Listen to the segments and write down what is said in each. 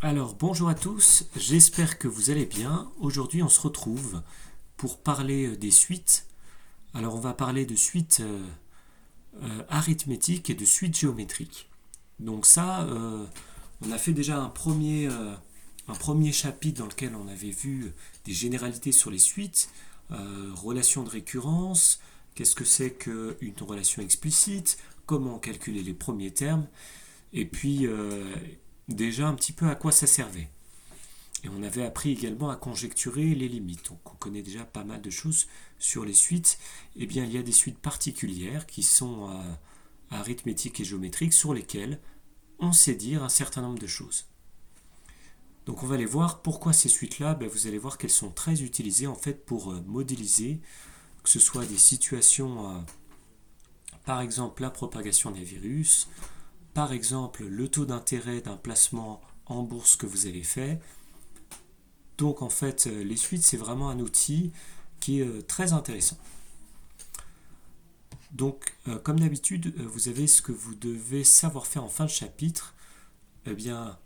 Alors, bonjour à tous, j'espère que vous allez bien. Aujourd'hui, on se retrouve pour parler des suites. Alors, on va parler de suites arithmétiques et de suites géométriques. Donc ça, on a fait déjà un premier chapitre dans lequel on avait vu des généralités sur les suites, relations de récurrence, qu'est-ce que c'est qu'une relation explicite, comment calculer les premiers termes, et puis déjà un petit peu à quoi ça servait. Et on avait appris également à conjecturer les limites. Donc on connaît déjà pas mal de choses sur les suites. Eh bien, il y a des suites particulières qui sont arithmétiques et géométriques sur lesquelles on sait dire un certain nombre de choses. Donc on va aller voir pourquoi ces suites-là, vous allez voir qu'elles sont très utilisées en fait pour modéliser, que ce soit des situations, par exemple la propagation des virus, par exemple le taux d'intérêt d'un placement en bourse que vous avez fait. Donc en fait, les suites, c'est vraiment un outil qui est très intéressant. Donc, comme d'habitude, vous avez ce que vous devez savoir faire en fin de chapitre. Eh bien,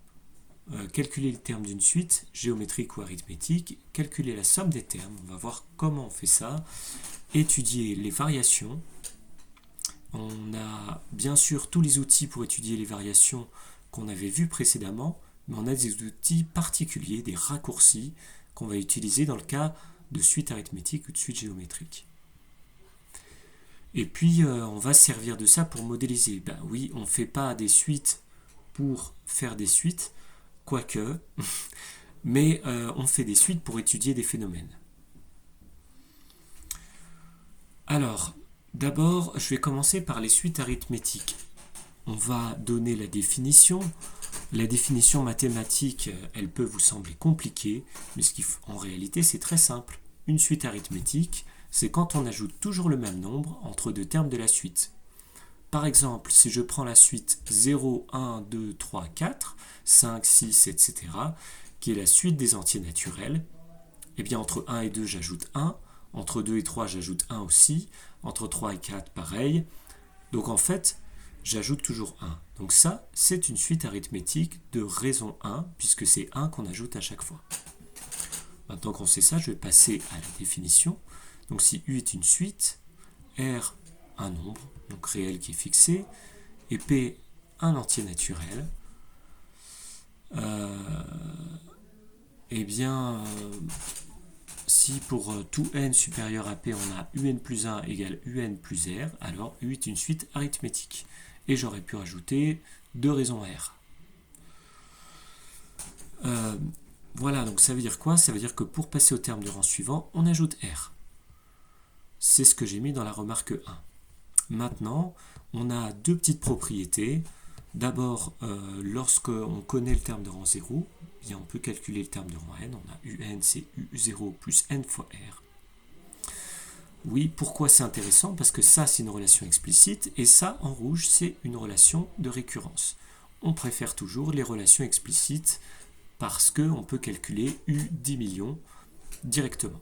calculer les termes d'une suite, géométrique ou arithmétique, calculer la somme des termes, on va voir comment on fait ça, étudier les variations. On a bien sûr tous les outils pour étudier les variations qu'on avait vues précédemment, mais on a des outils particuliers, des raccourcis qu'on va utiliser dans le cas de suite arithmétique ou de suite géométrique. Et puis, on va se servir de ça pour modéliser. Ben oui, on ne fait pas des suites pour faire des suites, quoique, mais on fait des suites pour étudier des phénomènes. Alors, d'abord, je vais commencer par les suites arithmétiques. On va donner la définition. La définition mathématique, elle peut vous sembler compliquée, mais en réalité, c'est très simple. Une suite arithmétique, c'est quand on ajoute toujours le même nombre entre deux termes de la suite. Par exemple, si je prends la suite 0, 1, 2, 3, 4, 5, 6, etc., qui est la suite des entiers naturels, eh bien entre 1 et 2, j'ajoute 1, entre 2 et 3, j'ajoute 1 aussi, entre 3 et 4, pareil. Donc en fait, j'ajoute toujours 1. Donc ça, c'est une suite arithmétique de raison 1, puisque c'est 1 qu'on ajoute à chaque fois. Maintenant qu'on sait ça, je vais passer à la définition. Donc si U est une suite, R un nombre, donc réel qui est fixé, et P un entier naturel, eh bien, si pour tout n supérieur à P, on a un plus 1 égale un plus R, alors U est une suite arithmétique. Et j'aurais pu rajouter deux raisons R. Voilà, donc ça veut dire quoi? Ça veut dire que pour passer au terme de rang suivant, on ajoute R. C'est ce que j'ai mis dans la remarque 1. Maintenant, on a deux petites propriétés. D'abord, lorsqu'on connaît le terme de rang 0, bien on peut calculer le terme de rang n. On a un, c'est u0 plus n fois r. Oui, pourquoi c'est intéressant? Parce que ça, c'est une relation explicite, et ça, en rouge, c'est une relation de récurrence. On préfère toujours les relations explicites parce qu'on peut calculer u 10 millions directement.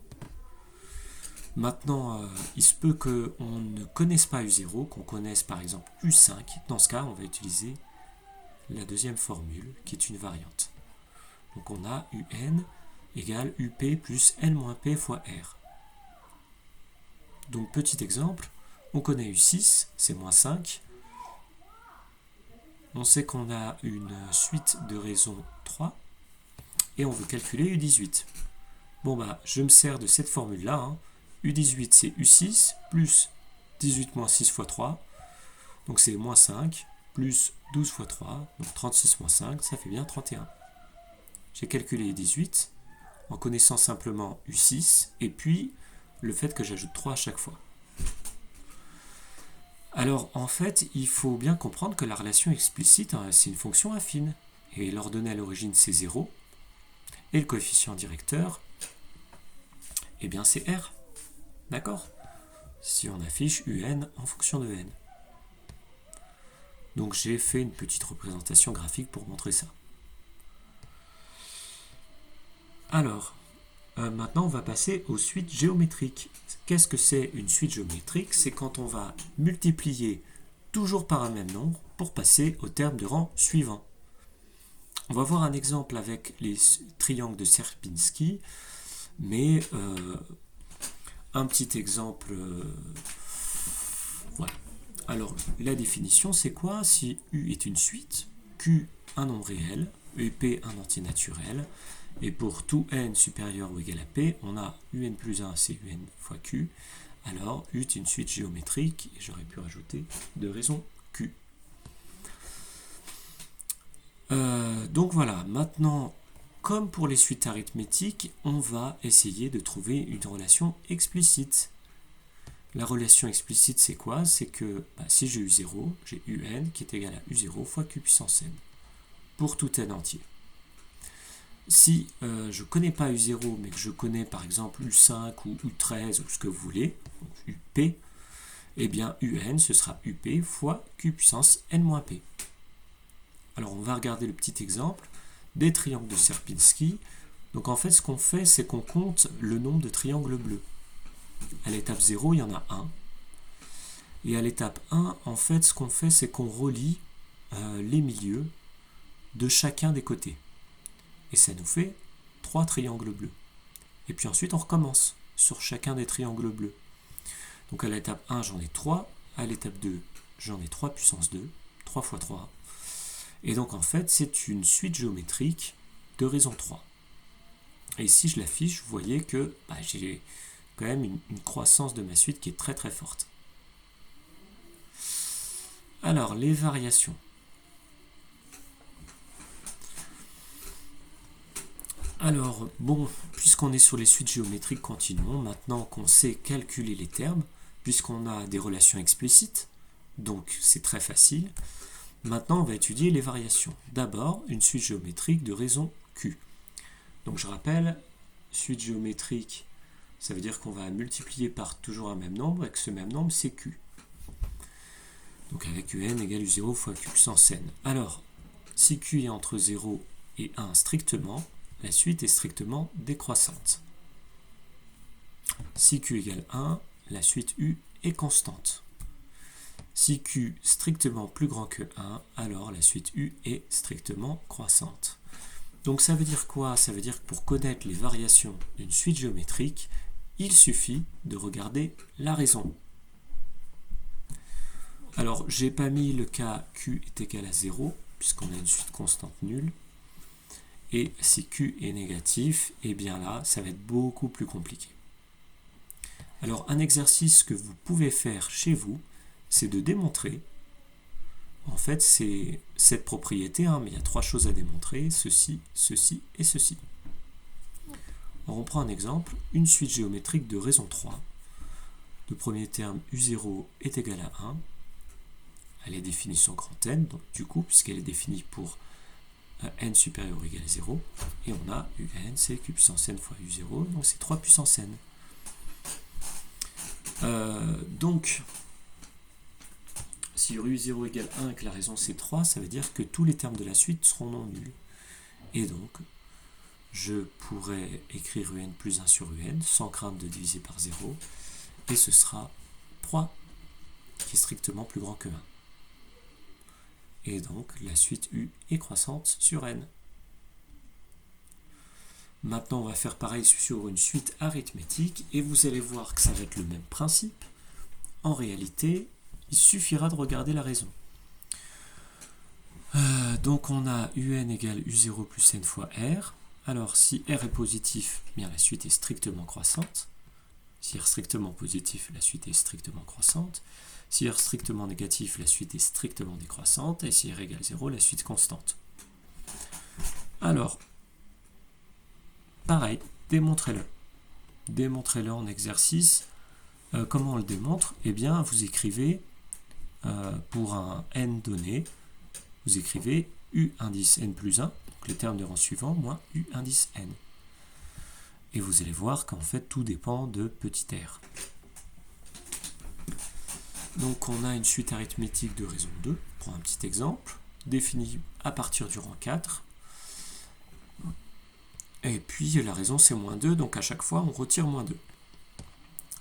Maintenant, il se peut qu'on ne connaisse pas U0, qu'on connaisse par exemple U5. Dans ce cas, on va utiliser la deuxième formule, qui est une variante. Donc on a UN égale UP plus N-P fois R. Donc petit exemple, on connaît U6, c'est moins 5. On sait qu'on a une suite de raisons 3. Et on veut calculer U18. Bon bah, je me sers de cette formule-là, hein. U18 c'est U6 plus 18 moins 6 fois 3, donc c'est moins 5, plus 12 fois 3, donc 36 moins 5, ça fait bien 31. J'ai calculé U18 en connaissant simplement U6 et puis le fait que j'ajoute 3 à chaque fois. Alors en fait, il faut bien comprendre que la relation explicite, c'est une fonction affine, et l'ordonnée à l'origine c'est 0, et le coefficient directeur, eh bien c'est R. D'accord? Si on affiche UN en fonction de n. Donc j'ai fait une petite représentation graphique pour montrer ça. Alors, maintenant on va passer aux suites géométriques. Qu'est-ce que c'est une suite géométrique? C'est quand on va multiplier toujours par un même nombre pour passer au terme de rang suivant. On va voir un exemple avec les triangles de Sierpinski, mais un petit exemple. Voilà. Alors, la définition, c'est quoi? Si U est une suite, Q un nombre réel, P un entier naturel, et pour tout n supérieur ou égal à P, on a UN plus 1, c'est UN fois Q. Alors, U est une suite géométrique, et j'aurais pu rajouter de raison Q. Donc voilà, maintenant, comme pour les suites arithmétiques, on va essayer de trouver une relation explicite. La relation explicite, c'est quoi? C'est que si j'ai U0, j'ai UN qui est égal à U0 fois Q puissance n, pour tout n entier. Si je ne connais pas U0, mais que je connais par exemple U5 ou U13 ou ce que vous voulez, UP, eh bien UN, ce sera UP fois Q puissance n-P. Alors on va regarder le petit exemple des triangles de Sierpinski. Donc en fait, ce qu'on fait, c'est qu'on compte le nombre de triangles bleus. À l'étape 0, il y en a 1. Et à l'étape 1, en fait, ce qu'on fait, c'est qu'on relie les milieux de chacun des côtés. Et ça nous fait 3 triangles bleus. Et puis ensuite, on recommence sur chacun des triangles bleus. Donc à l'étape 1, j'en ai 3. À l'étape 2, j'en ai 3 puissance 2. 3 fois 3. Et donc en fait, c'est une suite géométrique de raison 3. Et si je l'affiche, vous voyez que j'ai quand même une croissance de ma suite qui est très très forte. Alors, les variations. Alors, bon, puisqu'on est sur les suites géométriques, continuons. Maintenant qu'on sait calculer les termes, puisqu'on a des relations explicites, donc c'est très facile. Maintenant, on va étudier les variations. D'abord, une suite géométrique de raison Q. Donc, je rappelle, suite géométrique, ça veut dire qu'on va multiplier par toujours un même nombre, et que ce même nombre, c'est Q. Donc, avec UN égale U0 fois Q puissance n. Alors, si Q est entre 0 et 1 strictement, la suite est strictement décroissante. Si Q égale 1, la suite U est constante. Si Q strictement plus grand que 1, alors la suite U est strictement croissante. Donc ça veut dire quoi? Ça veut dire que pour connaître les variations d'une suite géométrique, il suffit de regarder la raison. Alors, je n'ai pas mis le cas Q est égal à 0, puisqu'on a une suite constante nulle. Et si Q est négatif, et bien là, ça va être beaucoup plus compliqué. Alors, un exercice que vous pouvez faire chez vous, c'est de démontrer, en fait, c'est cette propriété, mais il y a 3 choses à démontrer, ceci, ceci et ceci. Alors, on prend un exemple, une suite géométrique de raison 3. Le premier terme U0 est égal à 1. Elle est définie sur grand N, donc, du coup, puisqu'elle est définie pour n supérieur ou égal à 0. Et on a UN, c'est Q puissance n fois U0, donc c'est 3 puissance n. Donc, si U0 égale 1 et que la raison c'est 3, ça veut dire que tous les termes de la suite seront non nuls. Et donc, je pourrais écrire UN plus 1 sur UN sans crainte de diviser par 0. Et ce sera 3 qui est strictement plus grand que 1. Et donc, la suite U est croissante sur n. Maintenant, on va faire pareil sur une suite arithmétique et vous allez voir que ça va être le même principe. En réalité, il suffira de regarder la raison. Donc, on a UN égale U0 plus n fois R. Alors, si R est positif, bien la suite est strictement croissante. Si R est strictement positif, la suite est strictement croissante. Si R est strictement négatif, la suite est strictement décroissante. Et si R égale 0, la suite constante. Alors, pareil, démontrez-le. Démontrez-le en exercice. Comment on le démontre? Eh bien, vous écrivez, pour un n donné, vous écrivez U indice n plus 1, donc le terme de rang suivant, moins U indice n. Et vous allez voir qu'en fait, tout dépend de petit r. Donc, on a une suite arithmétique de raison 2, pour un petit exemple, définie à partir du rang 4. Et puis, la raison, c'est moins 2, donc à chaque fois, on retire moins 2.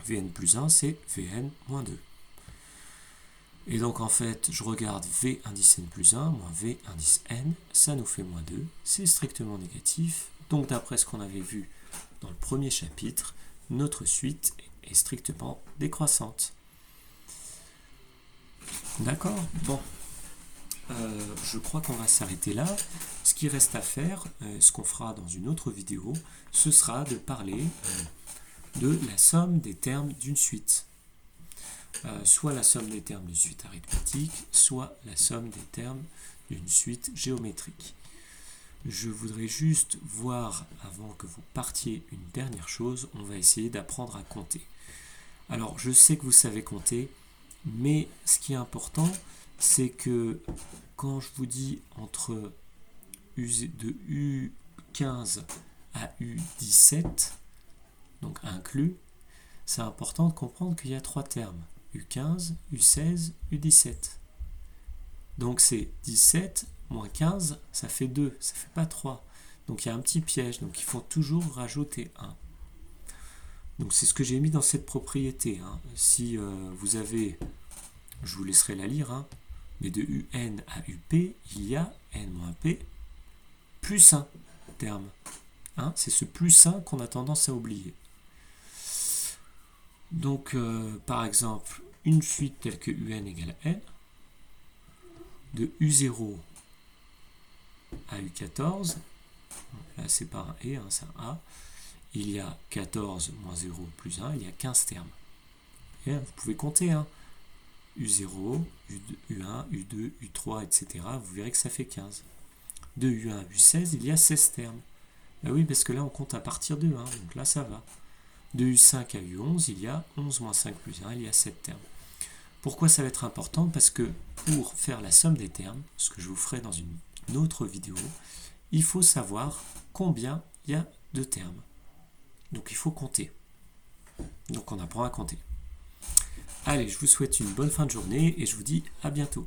Vn plus 1, c'est Vn moins 2. Et donc en fait, je regarde V indice n plus 1 moins V indice n, ça nous fait moins 2, c'est strictement négatif. Donc d'après ce qu'on avait vu dans le premier chapitre, notre suite est strictement décroissante. D'accord? Bon. Je crois qu'on va s'arrêter là. Ce qui reste à faire, ce qu'on fera dans une autre vidéo, ce sera de parler de la somme des termes d'une suite. Soit la somme des termes d'une suite arithmétique, soit la somme des termes d'une suite géométrique. Je voudrais juste voir, avant que vous partiez, une dernière chose. On va essayer d'apprendre à compter. Alors, je sais que vous savez compter, mais ce qui est important, c'est que quand je vous dis entre de U15 à U17, donc inclus, c'est important de comprendre qu'il y a 3 termes. U15, U16, U17. Donc c'est 17 moins 15, ça fait 2, ça fait pas 3. Donc il y a un petit piège, donc il faut toujours rajouter 1. Donc c'est ce que j'ai mis dans cette propriété. Si vous avez, je vous laisserai la lire, mais de UN à UP, il y a N moins P plus 1 terme. C'est ce plus 1 qu'on a tendance à oublier. Donc, par exemple, une suite telle que UN égale N, de U0 à U14, là c'est pas un E, c'est un A, il y a 14 moins 0 plus 1, il y a 15 termes. Et vous pouvez compter, U0, U1, U2, U3, etc. Vous verrez que ça fait 15. De U1 à U16, il y a 16 termes. Ben oui, parce que là on compte à partir de 1, donc là ça va. De U5 à U11, il y a 11 moins 5 plus 1, il y a 7 termes. Pourquoi ça va être important? Parce que pour faire la somme des termes, ce que je vous ferai dans une autre vidéo, il faut savoir combien il y a de termes. Donc il faut compter. Donc on apprend à compter. Allez, je vous souhaite une bonne fin de journée et je vous dis à bientôt.